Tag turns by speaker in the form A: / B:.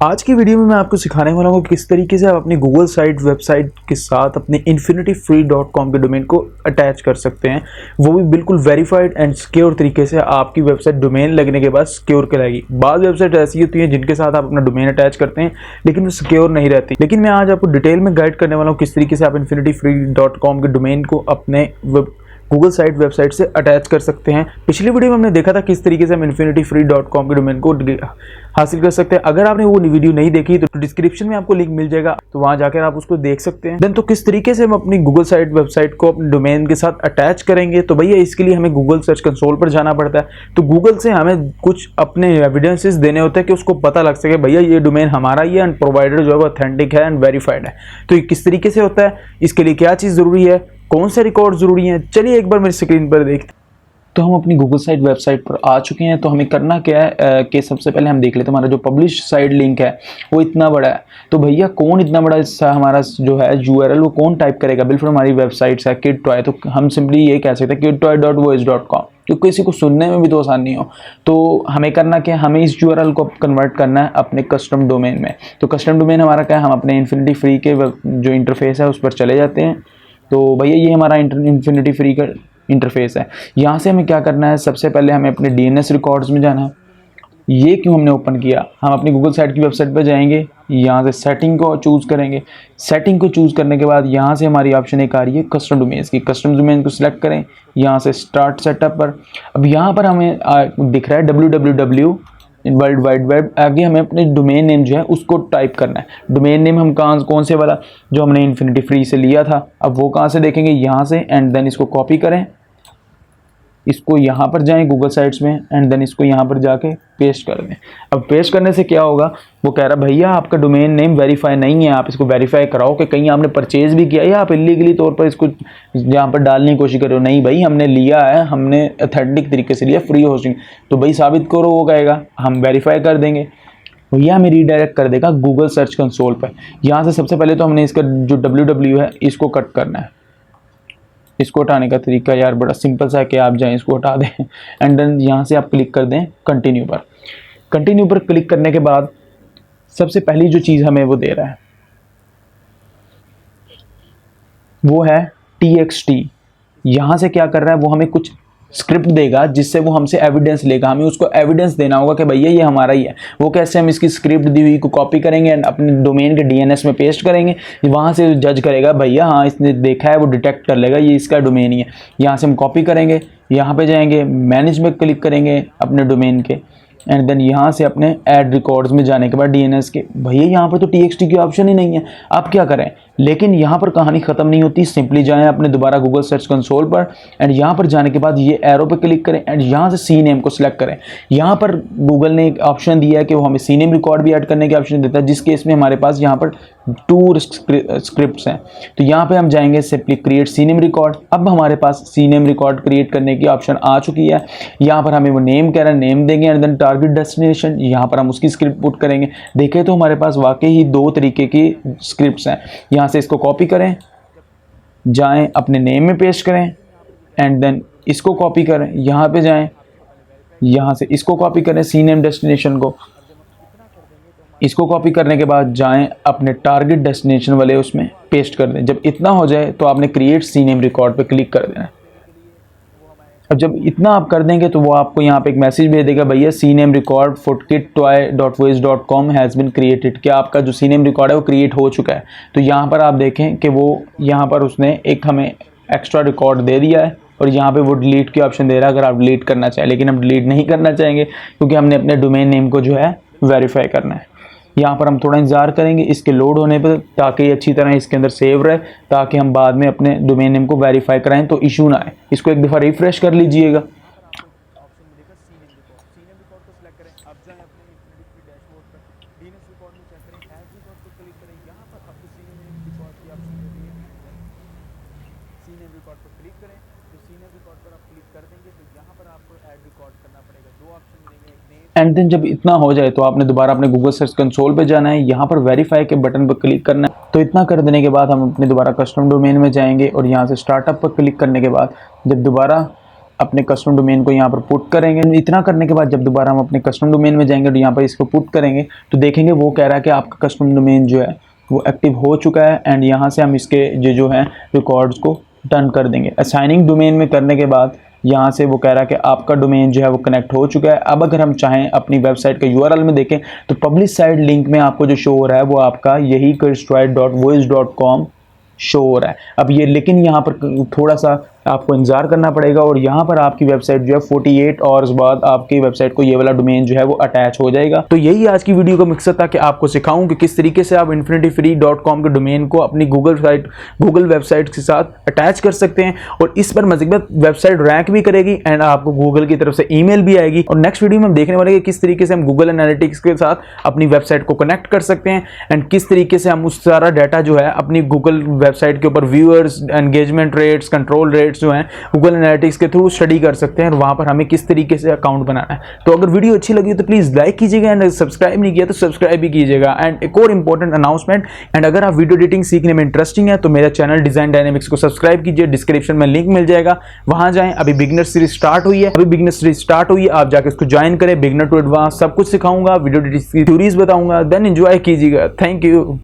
A: आज की वीडियो में मैं आपको सिखाने वाला हूँ किस तरीके से आप अपनी गूगल साइट वेबसाइट के साथ अपने infinityfree.com के डोमेन को अटैच कर सकते हैं, वो भी बिल्कुल वेरीफाइड एंड सिक्योर तरीके से। आपकी वेबसाइट डोमेन लगने के बाद सिक्योर कहलाएगी। बाद वेबसाइट ऐसी होती है जिनके साथ आप अपना डोमेन अटैच करते हैं लेकिन वो सिक्योर नहीं रहती। लेकिन मैं आज आपको डिटेल में गाइड करने वाला हूँ किस तरीके से आप infinityfree.com के डोमेन को अपने गूगल साइट वेबसाइट से अटैच कर सकते हैं। पिछली वीडियो में हमने देखा था किस तरीके से हम infinityfree.com के डोमेन को हासिल कर सकते हैं। अगर आपने वो वीडियो नहीं देखी तो डिस्क्रिप्शन में आपको लिंक मिल जाएगा, तो वहां जाकर आप उसको देख सकते हैं। देन तो किस तरीके से हम अपनी गूगल साइट वेबसाइट को अपने डोमेन के साथ अटैच करेंगे, तो भैया इसके लिए हमें गूगल सर्च कंसोल पर जाना पड़ता है। तो गूगल से हमें कुछ अपने एविडेंसेस देने होते हैं कि उसको पता लग सके भैया ये डोमेन हमारा ही है एंड प्रोवाइडर जो है वो ऑथेंटिक है एंड वेरीफाइड है। तो ये किस तरीके से होता है, इसके लिए क्या चीज़ ज़रूरी है, कौन से रिकॉर्ड ज़रूरी हैं, चलिए एक बार मेरी स्क्रीन पर देखते हैं। तो हम अपनी गूगल साइट वेबसाइट पर आ चुके हैं। तो हमें करना क्या है कि सबसे पहले हम देख लेते हैं हमारा जो पब्लिश साइट लिंक है वो इतना बड़ा है। तो भैया कौन इतना बड़ा हमारा जो है यूआरएल वो कौन टाइप करेगा। बिल्कुल हमारी वेबसाइट है किड टॉय, तो हम सिंपली ये कह सकते हैं kidtoy.voice.com, क्योंकि किसी को सुनने में भी तो आसान नहीं हो। तो हमें करना क्या है, हमें इस यूआरएल को कन्वर्ट करना है अपने कस्टम डोमेन में। तो कस्टम डोमेन हमारा क्या है, हम अपने इन्फिनिटी फ्री के जो इंटरफेस है उस पर चले जाते हैं। तो भैया ये हमारा इन्फिनिटी फ्री का इंटरफेस है। यहाँ से हमें क्या करना है, सबसे पहले हमें अपने डीएनएस रिकॉर्ड्स में जाना है। ये क्यों हमने ओपन किया, हम अपनी गूगल साइट की वेबसाइट पर जाएंगे, यहाँ से सेटिंग को चूज़ करेंगे। सेटिंग को चूज़ करने के बाद यहाँ से हमारी ऑप्शन एक आ रही है कस्टम डोमेन्स की। कस्टम डोमेन को सिलेक्ट करें, यहाँ से स्टार्ट सेटअप पर। अब यहाँ पर हमें दिख रहा है www वर्ल्ड वाइड वेब। आगे हमें अपने डोमेन नेम जो है उसको टाइप करना है। डोमेन नेम हम कौन से वाला जो हमने इन्फिनिटी फ्री से लिया था, अब वो कहाँ से देखेंगे, यहाँ से। एंड देन इसको कॉपी करें, इसको यहाँ पर जाएं गूगल साइट्स में एंड देन इसको यहाँ पर जाके पेस्ट कर दें। अब पेस्ट करने से क्या होगा, वो कह रहा भैया आपका डोमेन नेम वेरीफाई नहीं है, आप इसको वेरीफाई कराओ कि कहीं आपने परचेज भी किया या आप इलीगली तौर पर इसको यहाँ पर डालने की कोशिश कर रहे हो। नहीं भाई, हमने लिया है, हमने ऑथेंटिक तरीके से लिया, फ्री होस्टिंग। तो भाई साबित करो, वो कहेगा हम वेरीफाई कर देंगे। भैया हमें रीडायरेक्ट कर देगा गूगल सर्च कंसोल पर। यहाँ से सबसे पहले तो हमने इसका जो www है इसको कट करना है। इसको हटाने का तरीका यार बड़ा सिंपल सा है कि आप जाएं इसको हटा दें एंड देन यहाँ से आप क्लिक कर दें कंटिन्यू पर। कंटिन्यू पर क्लिक करने के बाद सबसे पहली जो चीज़ हमें वो दे रहा है वो है txt। यहाँ से क्या कर रहा है, वो हमें कुछ स्क्रिप्ट देगा जिससे वो हमसे एविडेंस लेगा। हमें उसको एविडेंस देना होगा कि भैया ये हमारा ही है। वो कैसे, हम इसकी स्क्रिप्ट दी हुई को कॉपी करेंगे एंड अपने डोमेन के डीएनएस में पेस्ट करेंगे। वहाँ से जज करेगा भैया हाँ इसने देखा है, वो डिटेक्ट कर लेगा ये इसका डोमेन ही है। यहाँ से हम कॉपी करेंगे, यहाँ पे जाएंगे, मैनेज में क्लिक करेंगे अपने डोमेन के एंड देन यहाँ से अपने ऐड रिकॉर्ड्स में जाने के बाद डीएनएस के, भैया यहाँ पर तो txt की ऑप्शन ही नहीं है, आप क्या करें। लेकिन यहाँ पर कहानी ख़त्म नहीं होती। सिंपली जाएं अपने दोबारा गूगल सर्च कंसोल पर एंड यहाँ पर जाने के बाद ये एरो पे क्लिक करें एंड यहाँ से सी नेम को सिलेक्ट करें। यहाँ पर गूगल ने एक ऑप्शन दिया है कि वो हमें सी नेम रिकॉर्ड भी ऐड करने की ऑप्शन देता है, जिस केस में हमारे पास यहाँ पर 2 स्क्रिप्ट्स हैं। तो यहाँ पे हम जाएंगे simply create C name record. अब हमारे पास सी नेम रिकॉर्ड क्रिएट करने की ऑप्शन आ चुकी है। यहाँ पर हमें वो नेम कह रहा है, नेम देंगे एंड देन टारगेट डेस्टिनेशन, यहाँ पर हम उसकी स्क्रिप्ट पुट करेंगे। देखें तो हमारे पास वाकई ही 2 तरीके की स्क्रिप्ट्स हैं। यहाँ से इसको कॉपी करें, जाएं अपने नेम में पेस्ट करें एंड देन इसको कॉपी करें, यहाँ पे जाएं, यहाँ से इसको कॉपी करें सी नेम डेस्टिनेशन को। इसको कॉपी करने के बाद जाएं अपने टारगेट डेस्टिनेशन वाले उसमें पेस्ट कर दें। जब इतना हो जाए तो आपने क्रिएट सी नेम रिकॉर्ड पे क्लिक कर देना है। अब जब इतना आप कर देंगे तो वो आपको यहाँ पे एक मैसेज भेज देगा भैया C name record for kidtoy.voice.com has been created, क्या आपका जो सी नेम रिकॉर्ड है वो क्रिएट हो चुका है। तो यहाँ पर आप देखें कि वो यहाँ पर उसने एक हमें एक्स्ट्रा रिकॉर्ड दे दिया है और यहाँ पे वो डिलीट की ऑप्शन दे रहा है अगर आप डिलीट करना चाहें। लेकिन हम डिलीट नहीं करना चाहेंगे क्योंकि हमने अपने डोमेन नेम को जो है वेरीफाई करना है। यहाँ पर हम थोड़ा इंतजार करेंगे इसके लोड होने पर, ताकि ये अच्छी तरह इसके अंदर सेव रहे, ताकि हम बाद में अपने डोमेन नेम को वेरीफाई कराएं तो इशू ना आए। इसको एक दफ़ा रिफ्रेश कर लीजिएगा। एंड देन जब इतना हो जाए तो आपने दोबारा अपने गूगल सर्च कंसोल पे जाना है, यहाँ पर वेरीफाई के बटन पर क्लिक करना है। तो इतना कर देने के बाद हम अपने दोबारा कस्टम डोमेन में जाएंगे और यहाँ से स्टार्टअप पर क्लिक करने के बाद जब दोबारा अपने कस्टम डोमेन को यहाँ पर पुट करेंगे। इतना करने के बाद जब दोबारा हम अपने कस्टम डोमेन में जाएंगे तो यहाँ पर इसको पुट करेंगे तो देखेंगे वो कह रहा है कि आपका कस्टम डोमेन जो है वो एक्टिव हो चुका है। एंड यहाँ से हम इसके जो है रिकॉर्ड्स को डन कर देंगे। असाइनिंग डोमेन में करने के बाद यहाँ से वो कह रहा है कि आपका डोमेन जो है वो कनेक्ट हो चुका है। अब अगर हम चाहें अपनी वेबसाइट का यूआरएल में देखें तो पब्लिश साइड लिंक में आपको जो शो हो रहा है वो आपका यही kurstroid.voice.com शो हो रहा है। अब ये लेकिन यहाँ पर थोड़ा सा आपको इंतजार करना पड़ेगा और यहाँ पर आपकी वेबसाइट जो है 48 आवर्स बाद आपकी वेबसाइट को ये वाला डोमेन जो है वो अटैच हो जाएगा। तो यही आज की वीडियो का मकसद था कि आपको सिखाऊं कि किस तरीके से आप infinityfree.com के डोमेन को अपनी गूगल वेबसाइट के साथ अटैच कर सकते हैं और इस पर मज़ीद वेबसाइट रैंक भी करेगी एंड आपको गूगल की तरफ से ईमेल भी आएगी। और नेक्स्ट वीडियो में हम देखने वाले किस तरीके से हम गूगल एनालिटिक्स के साथ अपनी वेबसाइट को कनेक्ट कर सकते हैं एंड किस तरीके से हम उस सारा डाटा जो है अपनी गूगल वेबसाइट के ऊपर viewers, engagement rates, control rates जो हैं गूगल एनालिटिक्स के थ्रू स्टडी कर सकते हैं और वहां पर हमें किस तरीके से अकाउंट बनाना है। तो अगर वीडियो अच्छी लगी तो प्लीज लाइक कीजिएगा एंड सब्सक्राइब नहीं किया तो सब्सक्राइब भी कीजिएगा। एंड एक और इंपॉर्टेंट अनाउंसमेंट, एंड अगर आप वीडियो एडिटिंग सीखने में इंटरेस्टिंग है तो मेरा चैनल डिजाइन डायनेमिक्स को सब्सक्राइब कीजिए, डिस्क्रिप्शन में लिंक मिल जाएगा, वहां जाएं। अभी बिगिनर सीरीज स्टार्ट हुई है, आप जाके उसको ज्वाइन करें। बिगिनर टू एडवांस सब कुछ सिखाऊंगा, वीडियो एडिटिंग की थ्योरीज बताऊंगा, देन एंजॉय कीजिएगा। Thank you.